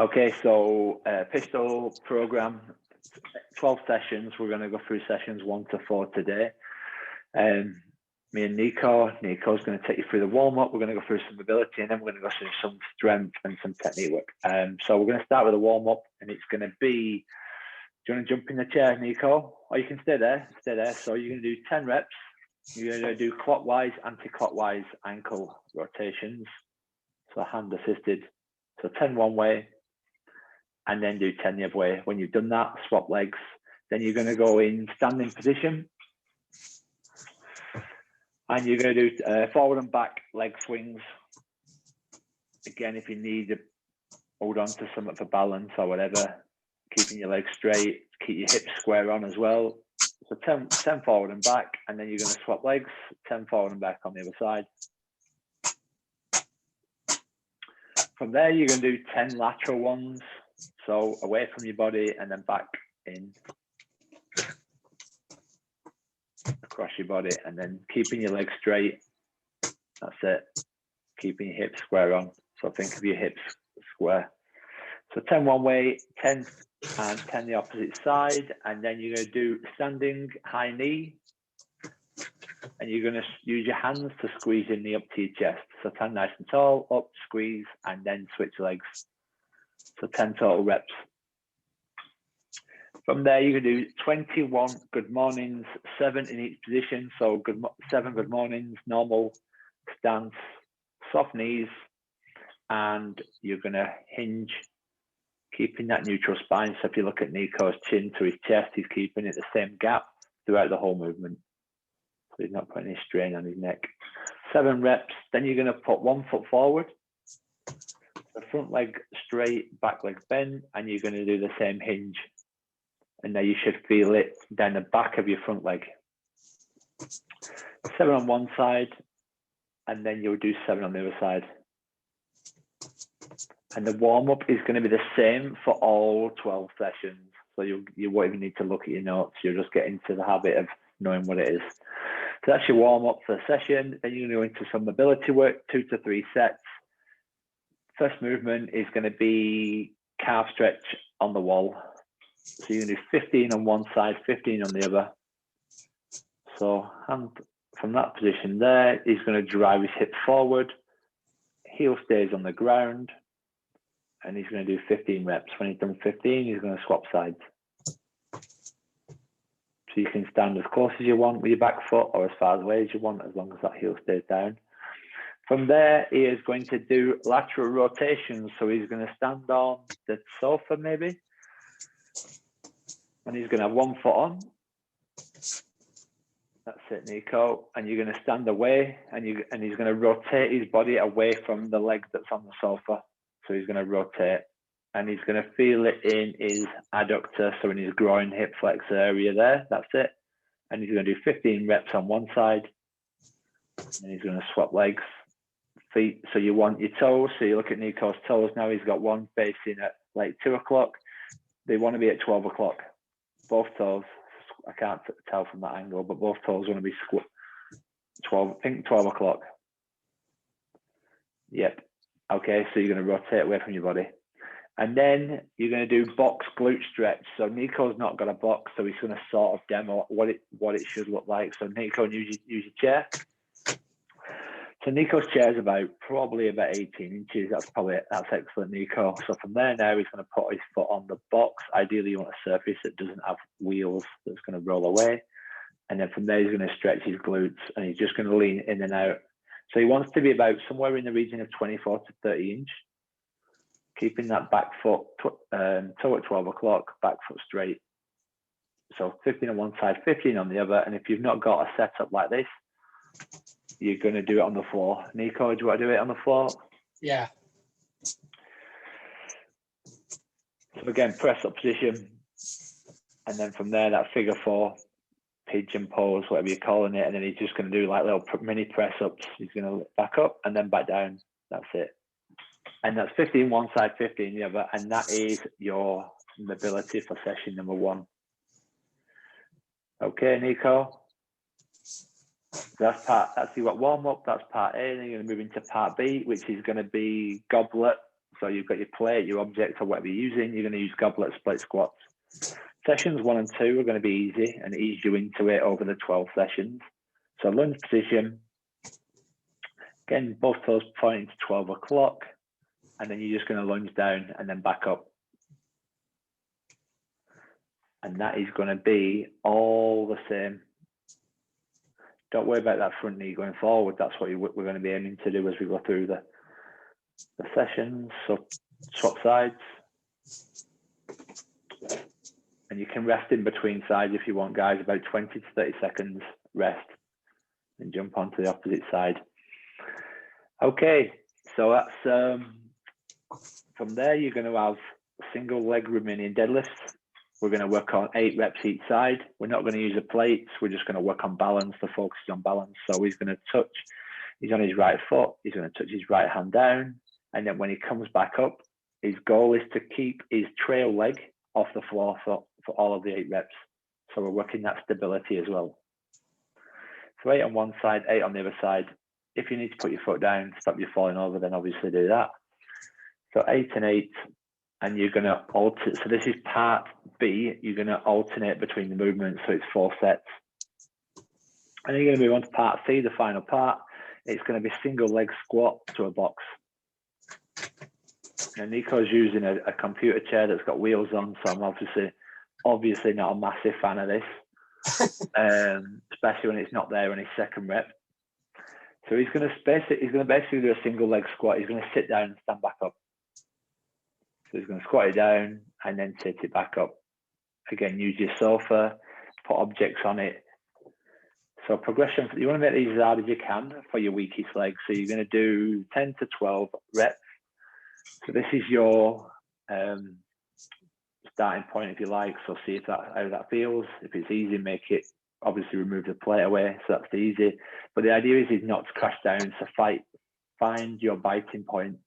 Okay, so pistol program, 12 sessions. We're going to go through sessions 1 to 4 today. Me and Nico's going to take you through the warm-up. We're going to go through some mobility, and then we're going to go through some strength and some technique work. So we're going to start with a warm-up, and it's going to be, do you want to jump in the chair, Nico? Or you can stay there, So you're going to do 10 reps. You're going to do clockwise, anti-clockwise ankle rotations. So hand assisted. So 10 one way, and then do 10 the other way. When you've done that, swap legs. Then you're going to go in standing position. And you're going to do forward and back leg swings. Again, if you need to hold on to something for balance or whatever, keeping your legs straight, keep your hips square on as well. So 10 forward and back, and then you're going to swap legs, 10 forward and back on the other side. From there, you're going to do 10 lateral ones. So away from your body and then back in. Across your body, and then keeping your legs straight. That's it. Keeping your hips square on. So think of your hips square. So 10 one way, 10 and 10 the opposite side, and then you're going to do standing high knee, and you're going to use your hands to squeeze your knee up to your chest. So 10 nice and tall, up, squeeze, and then switch legs. So 10 total reps. From there, you can do 21 good mornings, 7 in each position. So 7 good mornings, normal stance, soft knees, and you're going to hinge, keeping that neutral spine. So if you look at Nico's chin to his chest, he's keeping it the same gap throughout the whole movement. So he's not putting any strain on his neck. 7 reps. Then you're going to put 1 foot forward, the front leg straight, back leg bent, and you're going to do the same hinge. And now you should feel it down the back of your front leg. 7 on one side, and then you'll do 7 on the other side. And the warm-up is going to be the same for all 12 sessions. So you won't even need to look at your notes. You'll just get into the habit of knowing what it is. So that's your warm-up for the session. Then you're going to go into some mobility work, 2 to 3 sets. First movement is going to be calf stretch on the wall. So you're going to do 15 on one side, 15 on the other. So hand from that position there, he's going to drive his hip forward. Heel stays on the ground. And he's going to do 15 reps. When he's done 15, he's going to swap sides. So you can stand as close as you want with your back foot or as far away as you want, as long as that heel stays down. From there, he is going to do lateral rotations. So he's going to stand on the sofa maybe. And he's going to have 1 foot on. That's it, Nico. And you're going to stand away, and he's going to rotate his body away from the leg that's on the sofa. So he's going to rotate, and he's going to feel it in his adductor, so in his groin, hip flexor area there. That's it. And he's going to do 15 reps on one side, and he's going to swap legs, feet. So you want your toes. So you look at Nico's toes now. He's got one facing at like 2 o'clock. They want to be at 12 o'clock. Both toes, I can't tell from that angle, but both toes want to be 12 o'clock. Yep. Okay, so you're going to rotate away from your body. And then you're going to do box glute stretch. So Nico's not got a box, so he's going to sort of demo what it should look like. So Nico, use your chair. So Nico's chair is probably about 18 inches. That's excellent, Nico. So from there now, he's going to put his foot on the box. Ideally, you want a surface that doesn't have wheels that's going to roll away. And then from there, he's going to stretch his glutes, and he's just going to lean in and out. So he wants to be about somewhere in the region of 24 to 30 inch, keeping that back foot toe at 12 o'clock, back foot straight. So 15 on one side, 15 on the other. And if you've not got a setup like this, you're going to do it on the floor. Nico, do you want to do it on the floor? Yeah. So again, press up position. And then from there, that figure 4, pigeon pose, whatever you're calling it. And then he's just going to do like little mini press ups. He's going to back up and then back down. That's it. And that's 15 one side, 15 the other. And that is your mobility for session number 1. Okay, Nico. That's your warm up. That's part A. Then you're going to move into part B, which is going to be goblet. So you've got your plate, your object, or whatever you're using. You're going to use goblet split squats. Sessions 1 and 2 are going to be easy and ease you into it over the 12 sessions. So lunge position. Again, both toes pointing to 12 o'clock. And then you're just going to lunge down and then back up. And that is going to be all the same. Don't worry about that front knee going forward. That's what we're going to be aiming to do as we go through the sessions. So swap sides. And you can rest in between sides if you want, guys, about 20 to 30 seconds rest and jump onto the opposite side. Okay, so that's from there, you're going to have single leg Romanian deadlifts. We're going to work on 8 reps each side. We're not going to use the plates. We're just going to work on balance. The focus is on balance. So he's going to touch, he's on his right foot. He's going to touch his right hand down. And then when he comes back up, his goal is to keep his trail leg off the floor for all of the 8 reps. So we're working that stability as well. So 8 on one side, 8 on the other side. If you need to put your foot down, stop you falling over, then obviously do that. So 8 and 8. And you're going to alter. So this is part B. You're going to alternate between the movements. So it's 4 sets. And then you're going to move on to part C, the final part. It's going to be single leg squat to a box. Now Nico's using a computer chair that's got wheels on, so I'm obviously not a massive fan of this, especially when it's not there on his second rep. So he's going to basically do a single leg squat. He's going to sit down and stand back up. So he's going to squat it down and then sit it back up. Again, use your sofa, put objects on it. So progression, you want to make these as hard as you can for your weakest leg. So you're going to do 10 to 12 reps. So this is your starting point, if you like. So see how that feels. If it's easy, make it, obviously remove the plate away. So that's the easy. But the idea is not to crash down. So find your biting point.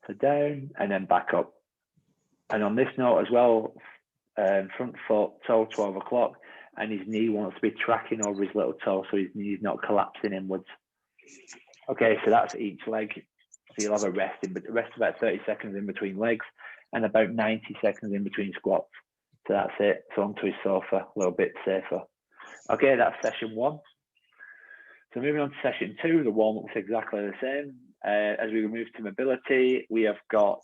So down and then back up. And on this note as well, front foot, toe 12 o'clock, and his knee wants to be tracking over his little toe so his knee's not collapsing inwards. Okay, so that's each leg. So you'll have a rest about 30 seconds in between legs and about 90 seconds in between squats. So that's it. So onto his sofa, a little bit safer. Okay, that's session 1. So moving on to session 2, the warm-up's exactly the same. As we move to mobility, we have got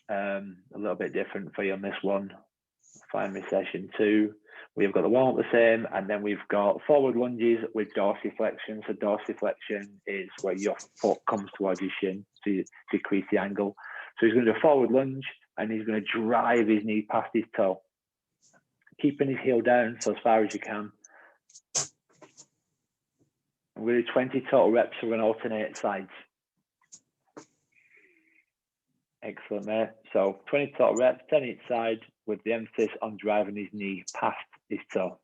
a little bit different for you on this one. Find me session 2. We've got the warm-up the same, and then we've got forward lunges with dorsiflexion. So dorsiflexion is where your foot comes towards your shin, so you decrease the angle. So he's going to do a forward lunge, and he's going to drive his knee past his toe, keeping his heel down so as far as you can. We're going to do 20 total reps, so we're going to alternate sides. Excellent, mate. So 20 total reps, 10 each side, with the emphasis on driving his knee past his toe.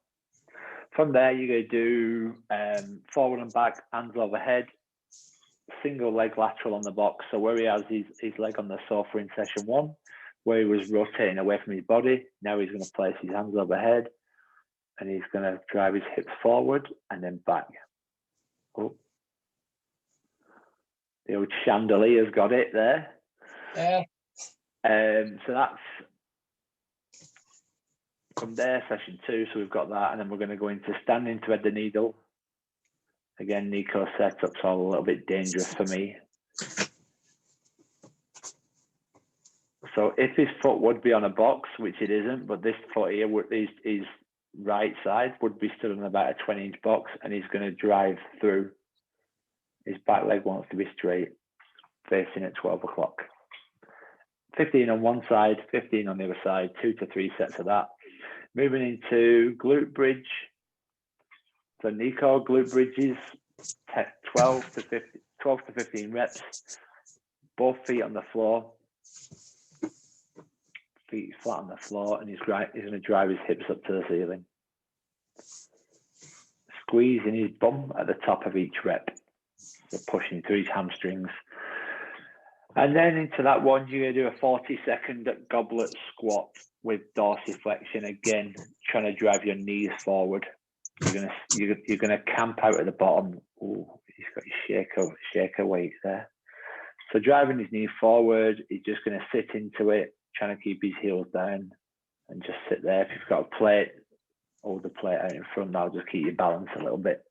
From there, you're going to do forward and back, hands overhead, single leg lateral on the box. So where he has his leg on the sofa in session 1, where he was rotating away from his body, now he's going to place his hands overhead, and he's going to drive his hips forward and then back. Oh. The old chandelier's got it there. Yeah. So that's from there, session 2. So we've got that, and then we're going to go into standing to head the needle. Again, Nico's setup's all a little bit dangerous for me. So if his foot would be on a box, which it isn't, but this foot here, his right side would be stood on about a 20-inch box, and he's going to drive through. His back leg wants to be straight, facing at 12 o'clock. 15 on one side, 15 on the other side, 2 to 3 sets of that. Moving into glute bridge. So Nico, glute bridges, 12 to 15 reps. Both feet on the floor. Feet flat on the floor, and he's going to drive his hips up to the ceiling. Squeezing his bum at the top of each rep. So pushing through his hamstrings. And then into that one, you're going to do a 40-second goblet squat with dorsiflexion. Again, trying to drive your knees forward. You're going to camp out at the bottom. Oh, he's got his shaker weight there. So driving his knee forward, he's just going to sit into it, trying to keep his heels down and just sit there. If you've got a plate, hold the plate out in front, that'll just keep you balanced a little bit.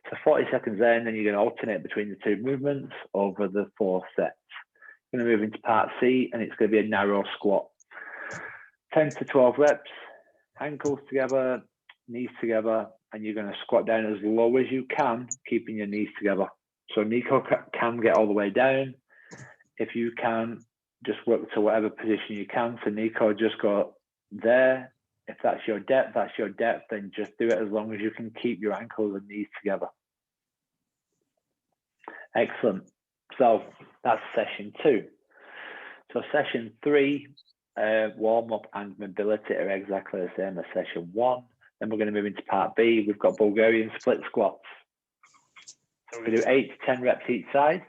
So 40 seconds there, and then you're going to alternate between the two movements over the 4 sets. You're going to move into part C, and it's going to be a narrow squat. 10 to 12 reps, ankles together, knees together, and you're going to squat down as low as you can, keeping your knees together. So Nico can get all the way down. If you can, just work to whatever position you can. So Nico, just go there. If that's your depth, that's your depth. Then just do it as long as you can keep your ankles and knees together. Excellent. So that's session 2. So session 3, warm up and mobility are exactly the same as session 1. Then we're going to move into part B. We've got Bulgarian split squats. So we're going to do 8 to 10 reps each side.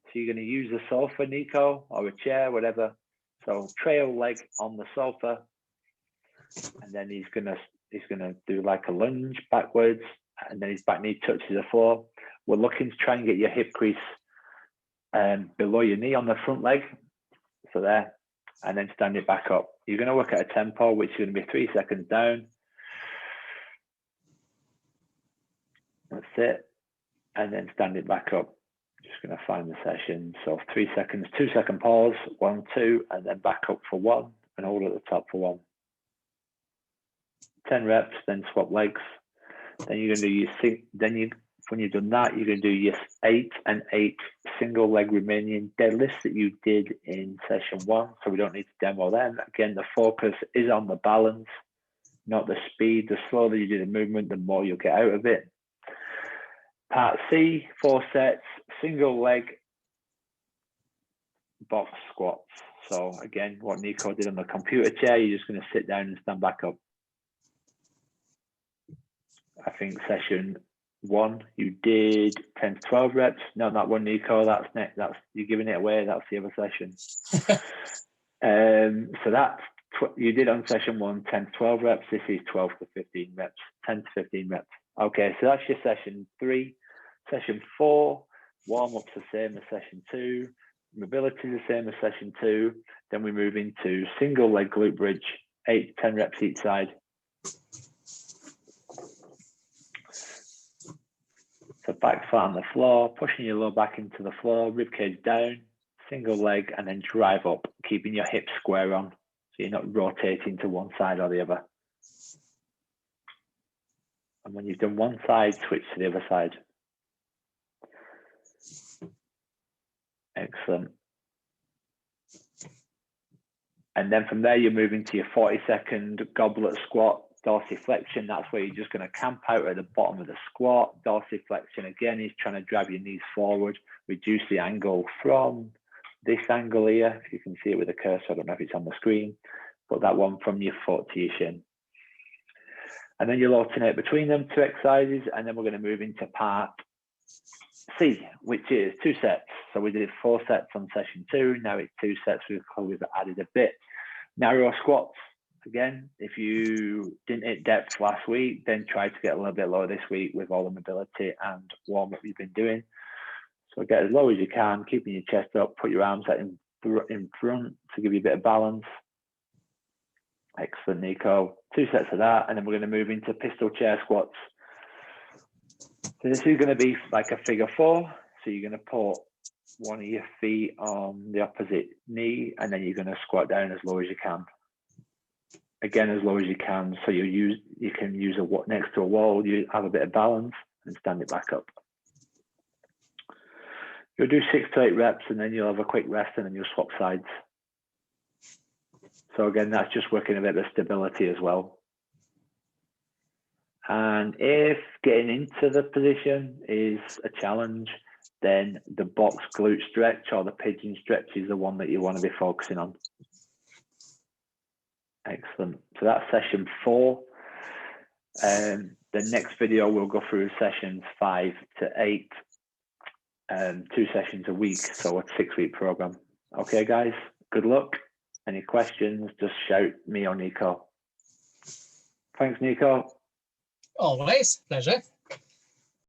So you're going to use the sofa, Nico, or a chair, whatever. So trail leg on the sofa, and then he's gonna do like a lunge backwards, and then his back knee touches the floor. We're looking to try and get your hip crease below your knee on the front leg. So there, and then stand it back up. You're going to work at a tempo, which is going to be 3 seconds down. That's it. And then stand it back up. Just going to find the session. So 3 seconds, 2 second pause, 1, 2, and then back up for 1, and hold at the top for 1. 10 reps, then swap legs. Then you're going to do your when you've done that, you're going to do your 8 and 8 single leg Romanian deadlifts that you did in session 1. So we don't need to demo them. Again, the focus is on the balance, not the speed. The slower you do the movement, the more you'll get out of it. Part C, 4 sets, single leg box squats. So again, what Nico did on the computer chair, you're just going to sit down and stand back up. I think session 1, you did 10 to 12 reps. No, that one, Nico, that's next. That's, you're giving it away. That's the other session. So that's you did on session 1, 10 to 12 reps. This is 12 to 15 reps, 10 to 15 reps. Okay, so that's your session 3. Session 4, warm-up's the same as session 2. Mobility is the same as session 2. Then we move into single leg glute bridge, 8 to 10 reps each side. So back flat on the floor, pushing your lower back into the floor, rib cage down, single leg, and then drive up, keeping your hips square on, so you're not rotating to one side or the other. And when you've done one side, switch to the other side. Excellent. And then from there, you're moving to your 40-second goblet squat, dorsiflexion. That's where you're just going to camp out at the bottom of the squat. Dorsiflexion, again, is trying to drive your knees forward, reduce the angle from this angle here. If you can see it with the cursor, I don't know if it's on the screen, but that one from your foot to your shin. And then you'll alternate between them, 2 exercises, and then we're going to move into part C, which is 2 sets. So we did 4 sets on session 2. Now it's 2 sets. We've added a bit. Narrow squats. Again, if you didn't hit depth last week, then try to get a little bit lower this week with all the mobility and warm-up you've been doing. So get as low as you can, keeping your chest up, put your arms out in front to give you a bit of balance. Excellent, Nico. 2 sets of that, and then we're going to move into pistol chair squats. So this is going to be like a figure 4. So you're going to put one of your feet on the opposite knee, and then you're going to squat down as low as you can. Again, as low as you can, so you can use a next to a wall. You have a bit of balance and stand it back up. You'll do 6 to 8 reps, and then you'll have a quick rest, and then you'll swap sides. So again, that's just working a bit of stability as well. And if getting into the position is a challenge, then the box glute stretch or the pigeon stretch is the one that you want to be focusing on. Excellent. So that's session 4. The next video we'll go through sessions 5 to 8, 2 sessions a week, so a 6-week program. Okay, guys, good luck. Any questions, just shout me or Nico. Thanks, Nico. Always, pleasure.